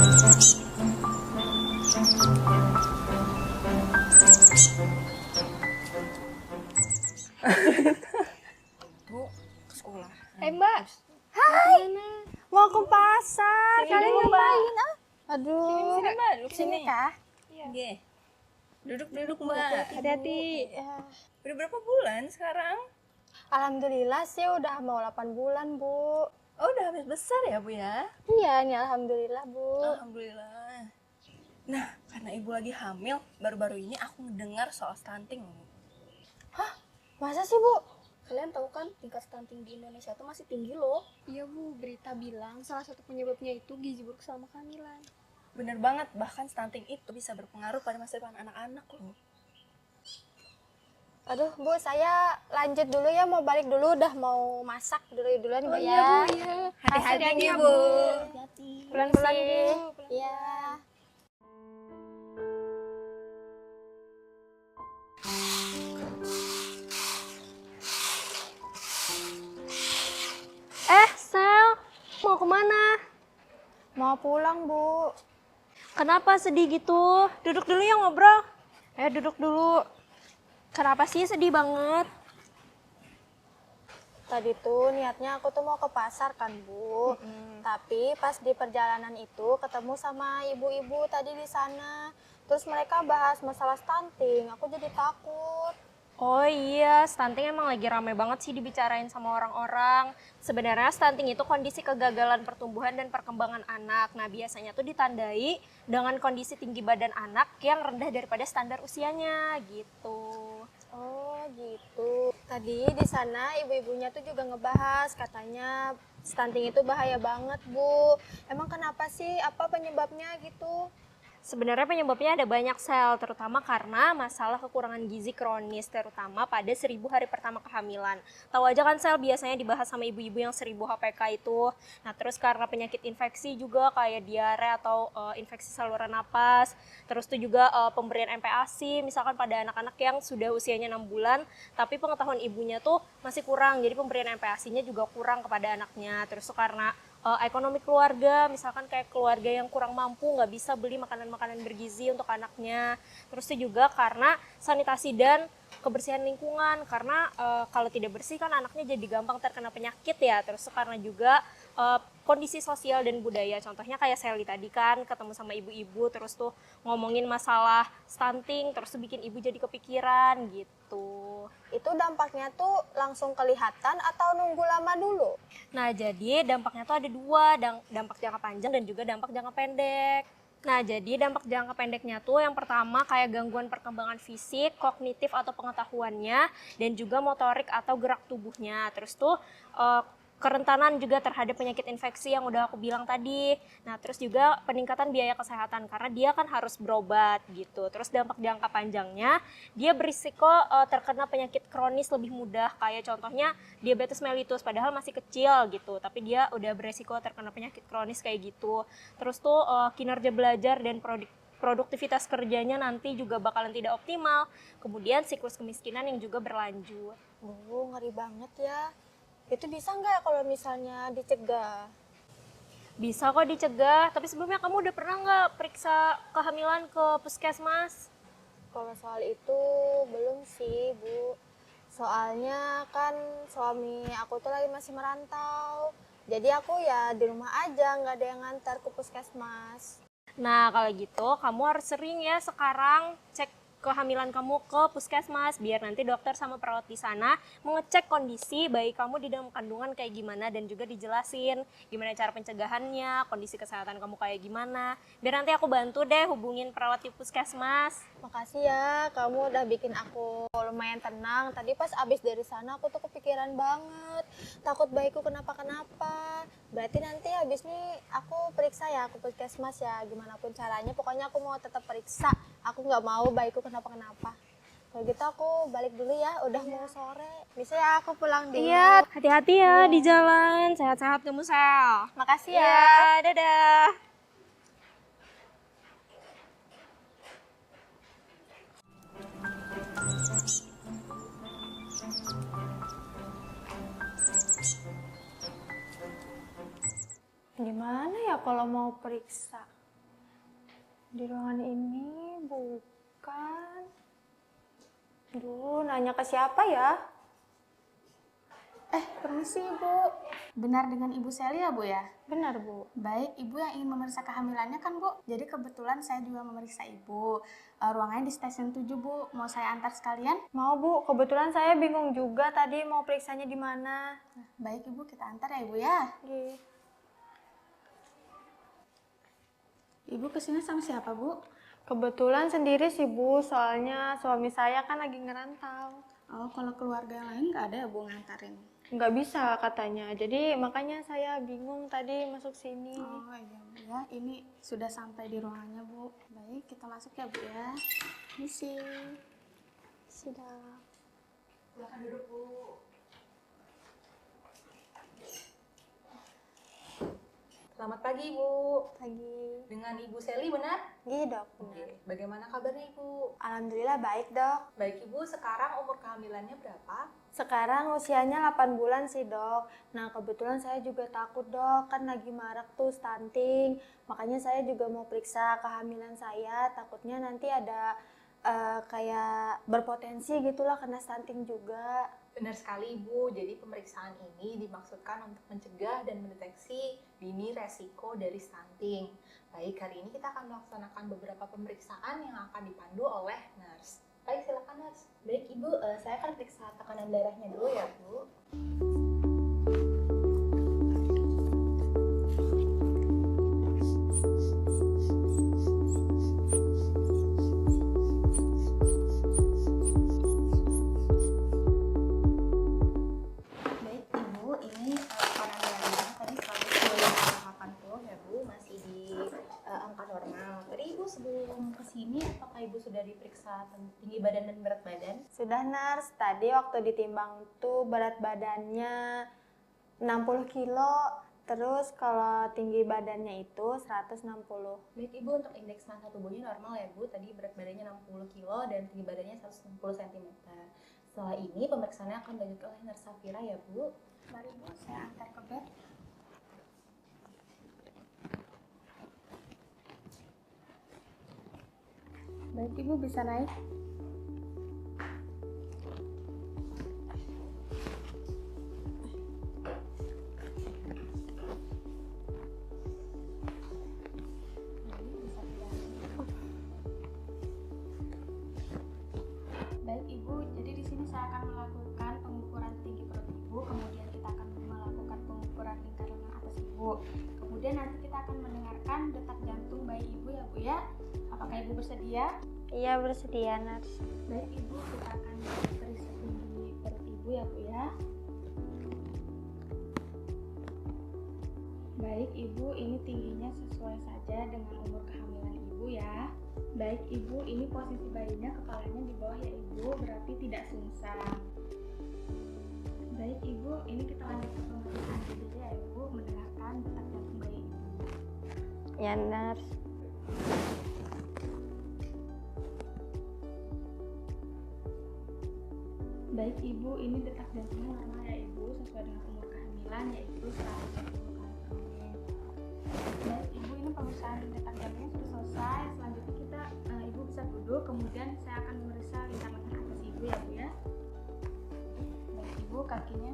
Bu, ke sekolah. Mbak, Hai, gimana? mau ke pasar. Sini Kalian dulu, ngapain? Ah? Aduh, Sini, Mbak, duduk sini kah? Iya. Oke. Duduk, Mbak. Hati-hati. Ya. Udah berapa bulan sekarang? Alhamdulillah sih udah mau 8 bulan, Bu. Oh, udah habis besar ya, Bu ya? Iya, nih alhamdulillah, Bu. Alhamdulillah. Nah, karena Ibu lagi hamil, baru-baru ini aku mendengar soal stunting, Bu. Masa sih, Bu? Kalian tahu kan tingkat stunting di Indonesia itu masih tinggi loh. Iya Bu, berita bilang salah satu penyebabnya itu gizi buruk selama kehamilan. Bener banget, bahkan stunting itu bisa berpengaruh pada masa depan anak-anak loh. Aduh, Bu, saya lanjut dulu ya, mau balik dulu, udah mau masak duluan, Bu ya. Iya Bu, iya. Hati-hati, Bu. Hati-hati. Pelan-pelan, Bu. pelan-pelan. Iya. Sel, mau kemana? Mau pulang, Bu. Kenapa sedih gitu? Duduk dulu ya ngobrol. Duduk dulu. Kenapa sih sedih banget? Tadi tuh niatnya aku tuh mau ke pasar kan, Bu. Tapi pas di perjalanan itu ketemu sama ibu-ibu tadi di sana. Terus mereka bahas masalah stunting. Aku jadi takut. Oh iya, stunting emang lagi rame banget sih dibicarain sama orang-orang. Sebenarnya stunting itu kondisi kegagalan pertumbuhan dan perkembangan anak. Nah, biasanya tuh ditandai dengan kondisi tinggi badan anak yang rendah daripada standar usianya gitu. Oh, gitu. Tadi di sana ibu-ibunya tuh juga ngebahas katanya stunting itu bahaya banget, Bu. Emang kenapa sih? Apa penyebabnya gitu? Sebenarnya penyebabnya ada banyak sel, terutama karena masalah kekurangan gizi kronis, terutama pada 1000 hari pertama kehamilan. Tahu aja kan sel biasanya dibahas sama ibu-ibu yang 1000 HPK itu. Nah terus karena penyakit infeksi juga kayak diare atau infeksi saluran napas. Terus itu juga pemberian MPASI, misalkan pada anak-anak yang sudah usianya 6 bulan, tapi pengetahuan ibunya tuh masih kurang, jadi pemberian MPASI-nya juga kurang kepada anaknya. Terus itu karena ekonomi keluarga, misalkan kayak keluarga yang kurang mampu nggak bisa beli makanan-makanan bergizi untuk anaknya. Terus itu juga karena sanitasi dan kebersihan lingkungan, karena kalau tidak bersih kan anaknya jadi gampang terkena penyakit ya. Terus itu karena juga kondisi sosial dan budaya, contohnya kayak Sally tadi kan ketemu sama ibu-ibu terus tuh ngomongin masalah stunting, terus tuh bikin ibu jadi kepikiran gitu. Itu dampaknya tuh langsung kelihatan atau nunggu lama dulu? Nah, jadi dampaknya tuh ada dua, dampak jangka panjang dan juga dampak jangka pendek. Nah, jadi dampak jangka pendeknya tuh yang pertama kayak gangguan perkembangan fisik, kognitif atau pengetahuannya, dan juga motorik atau gerak tubuhnya. Terus tuh kerentanan juga terhadap penyakit infeksi yang udah aku bilang tadi. Nah, terus juga peningkatan biaya kesehatan karena dia kan harus berobat gitu. Terus dampak jangka panjangnya, dia berisiko terkena penyakit kronis lebih mudah, kayak contohnya diabetes mellitus padahal masih kecil gitu, tapi dia udah berisiko terkena penyakit kronis kayak gitu. Terus tuh kinerja belajar dan produktivitas kerjanya nanti juga bakalan tidak optimal. Kemudian siklus kemiskinan yang juga berlanjut. Ngeri banget ya. Itu bisa nggak kalau misalnya dicegah? Bisa kok dicegah, tapi sebelumnya kamu udah pernah nggak periksa kehamilan ke puskesmas? Kalau soal itu belum sih, Bu. Soalnya kan suami aku tuh lagi masih merantau. Jadi aku ya di rumah aja, nggak ada yang ngantar ke puskesmas. Nah, kalau gitu kamu harus sering ya sekarang cek kehamilan kamu ke puskesmas biar nanti dokter sama perawat di sana mengecek kondisi bayi kamu di dalam kandungan kayak gimana dan juga dijelasin gimana cara pencegahannya, kondisi kesehatan kamu kayak gimana. Biar nanti aku bantu deh hubungin perawat di puskesmas. Makasih ya, kamu udah bikin aku lumayan tenang. Tadi pas abis dari sana aku tuh kepikiran banget. Takut bayiku kenapa-kenapa. Berarti nanti abis ini aku periksa ya ke puskesmas ya. Gimana pun caranya, pokoknya aku mau tetap periksa. Aku nggak mau bayiku kenapa-kenapa. Kalau gitu aku balik dulu ya, udah mau sore. Bisa ya aku pulang dulu. Iya, hati-hati ya di jalan. Sehat-sehat kamu, Sel. Makasih ya. Iya, dadah. Gimana ya kalau mau periksa? Di ruangan ini bukan. Duh, nanya ke siapa ya? Permisi Ibu. Benar dengan Ibu Sally ya Bu ya? Benar, Bu. Baik, Ibu yang ingin memeriksa kehamilannya kan Bu? Jadi kebetulan saya juga memeriksa Ibu. Ruangannya di stasiun 7 Bu, mau saya antar sekalian? Mau, Bu. Kebetulan saya bingung juga tadi mau periksanya di mana. Baik Ibu, kita antar ya Ibu ya. Oke. Ibu kesini sama siapa Bu? Kebetulan sendiri sih, Bu. Soalnya suami saya kan lagi ngerantau. Oh, kalau keluarga yang lain nggak ada ya Bu ngantarin? Nggak bisa katanya. Jadi makanya saya bingung tadi masuk sini. Oh iya Bu ya, ini sudah sampai di ruangannya Bu. Baik, kita masuk ya Bu ya. Misi. Sudah. Silakan duduk, Bu. Selamat pagi, Ibu. Pagi. Dengan Ibu Sally, benar? Iya, Dok. Benar. Bagaimana kabarnya, Ibu? Alhamdulillah baik, Dok. Baik, Ibu. Sekarang umur kehamilannya berapa? Sekarang usianya 8 bulan sih, Dok. Nah, kebetulan saya juga takut, Dok. Kan lagi marak tuh stunting. Makanya saya juga mau periksa kehamilan saya. Takutnya nanti ada kayak berpotensi gitulah kena stunting juga. Benar sekali, Ibu. Jadi pemeriksaan ini dimaksudkan untuk mencegah dan mendeteksi dini resiko dari stunting. Baik, hari ini kita akan melaksanakan beberapa pemeriksaan yang akan dipandu oleh nurse. Baik, silakan nurse. Baik, Ibu. Saya akan periksa tekanan darahnya dulu ya, Bu. Baik, Ibu, ini tekanan darahnya tadi 180 ya, Bu, masih di angka normal. Tadi Ibu sebelum kesini, apakah Ibu sudah diperiksa tinggi badan dan berat badan? Sudah, nurse. Tadi waktu ditimbang tuh berat badannya 60 kilo. Terus kalau tinggi badannya itu 160. Baik, Ibu, untuk indeks massa tubuhnya normal ya, Bu. Tadi berat badannya 60 kilo dan tinggi badannya 160 cm. Setelah ini pemeriksaannya akan dilanjutkan oleh Nurse Safira ya, Bu. Mari Bu, saya antar ke bed. Baik Ibu, bisa naik. Baik Ibu, jadi di sini saya akan melakukan pengukuran tinggi perut Ibu, kemudian kita akan melakukan pengukuran lingkar lengan atas Ibu. Kemudian nanti kita akan mendengarkan detak jantung bayi Ibu ya Bu ya. Apakah Ibu bersedia? Iya, bersedia, nurse. Baik Ibu, kita akan periksa tinggi perut Ibu ya Bu ya. Baik Ibu, ini tingginya sesuai saja dengan umur kehamilan Ibu ya. Baik Ibu, ini posisi bayinya kepalanya di bawah ya Ibu, berarti tidak sungsang. Baik Ibu, ini kita lanjut ke pemeriksaan berikutnya ya Ibu, mendengarkan detak jantung bayi Ibu. Ya, nurse. Baik Ibu, ini detak jantungnya normal ya Ibu, sesuai dengan umur kehamilan yaitu 110 kali per menit. Baik Ibu, ini pemeriksaan detak jantungnya sudah selesai. Selanjutnya kita Ibu bisa duduk, kemudian saya akan memeriksa lingkar lengan atas Ibu ya Bu ya. Baik Ibu, kakinya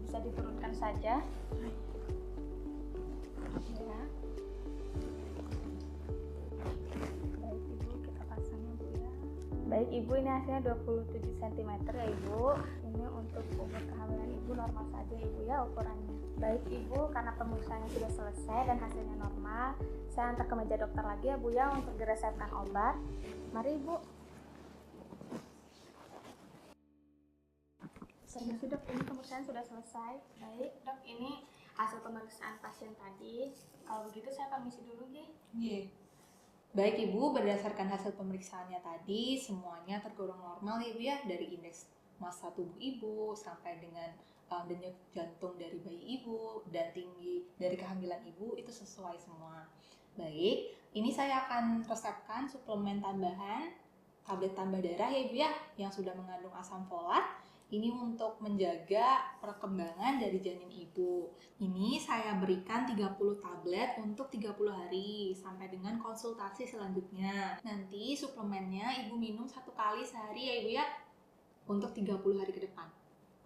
bisa diturunkan saja. Ya. Baik Ibu, kita pasang ya Bu ya. Baik Ibu, ini hasilnya 27 cm ya Ibu. Ini untuk umur kehamilan Ibu normal saja Ibu ya ukurannya. Baik Ibu, karena pemeriksaannya sudah selesai dan hasilnya normal, saya antar ke meja dokter lagi ya Bu ya untuk diresepkan obat. Mari Ibu. Permisi Dok, ini pemeriksaan sudah selesai. Baik Dok, ini hasil pemeriksaan pasien tadi. Kalau begitu saya permisi dulu Gi. Iya. Baik Ibu, berdasarkan hasil pemeriksaannya tadi, semuanya tergolong normal ya Ibu ya, dari indeks massa tubuh Ibu sampai dengan denyut jantung dari bayi Ibu dan tinggi dari kehamilan Ibu itu sesuai semua. Baik, ini saya akan resepkan suplemen tambahan, tablet tambah darah ya Ibu ya, yang sudah mengandung asam folat Ini untuk menjaga perkembangan dari janin ibu. Ini saya berikan 30 tablet untuk 30 hari sampai dengan konsultasi selanjutnya. Nanti suplemennya ibu minum 1 kali sehari ya ibu ya, untuk 30 hari ke depan.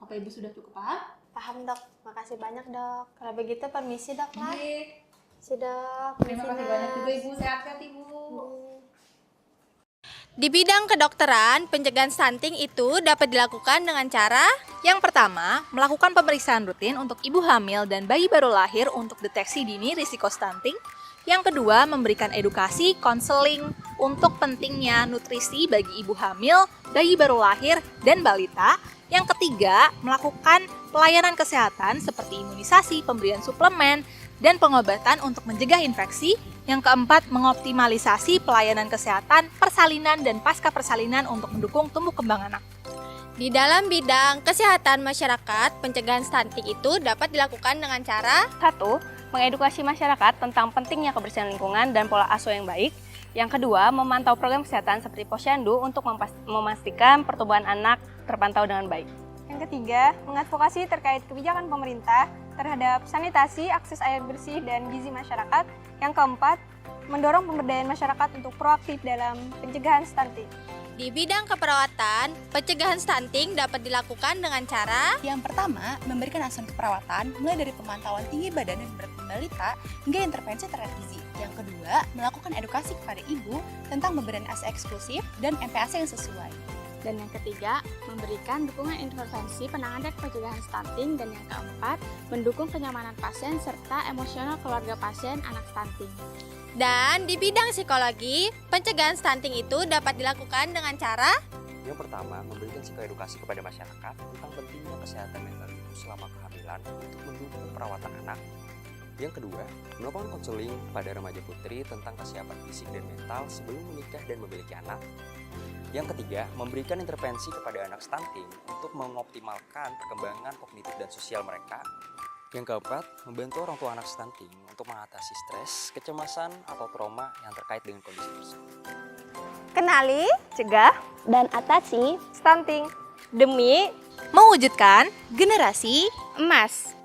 Apa ibu sudah cukup paham? Paham dok, makasih banyak dok. Kalau begitu permisi dok lah. Oke. Si dok. Terima kasih banyak juga ibu, sehat-sehat ibu. Di bidang kedokteran, pencegahan stunting itu dapat dilakukan dengan cara Yang pertama, melakukan pemeriksaan rutin untuk ibu hamil dan bayi baru lahir untuk deteksi dini risiko stunting. Yang kedua, memberikan edukasi, konseling untuk pentingnya nutrisi bagi ibu hamil, bayi baru lahir, dan balita. Yang ketiga, melakukan pelayanan kesehatan seperti imunisasi, pemberian suplemen, dan pengobatan untuk mencegah infeksi. Yang keempat, mengoptimalisasi pelayanan kesehatan, persalinan, dan pasca persalinan untuk mendukung tumbuh kembang anak. di dalam bidang kesehatan masyarakat, pencegahan stunting itu dapat dilakukan dengan cara 1. Mengedukasi masyarakat tentang pentingnya kebersihan lingkungan dan pola asuh yang baik. Yang kedua, memantau program kesehatan seperti posyandu untuk memastikan pertumbuhan anak terpantau dengan baik. Yang ketiga, mengadvokasi terkait kebijakan pemerintah terhadap sanitasi, akses air bersih, dan gizi masyarakat. Yang keempat, mendorong pemberdayaan masyarakat untuk proaktif dalam pencegahan stunting. di bidang keperawatan, pencegahan stunting dapat dilakukan dengan cara Yang pertama, memberikan asuhan keperawatan mulai dari pemantauan tinggi badan dan berat balita hingga intervensi terhadap gizi. Yang kedua, melakukan edukasi kepada ibu tentang pemberian ASI eksklusif dan MPASI yang sesuai. Dan yang ketiga, memberikan dukungan intervensi penanganan pencegahan stunting. Dan yang keempat, mendukung kenyamanan pasien serta emosional keluarga pasien anak stunting. Dan di bidang psikologi, pencegahan stunting itu dapat dilakukan dengan cara Yang pertama, memberikan psikoedukasi kepada masyarakat tentang pentingnya kesehatan mental ibu selama kehamilan untuk mendukung perawatan anak. Yang kedua, melakukan konseling pada remaja putri tentang kesiapan fisik dan mental sebelum menikah dan memiliki anak. Yang ketiga, memberikan intervensi kepada anak stunting untuk mengoptimalkan perkembangan kognitif dan sosial mereka. Yang keempat, membantu orang tua anak stunting untuk mengatasi stres, kecemasan, atau trauma yang terkait dengan kondisi tersebut. Kenali, cegah, dan atasi stunting demi Mewujudkan generasi emas.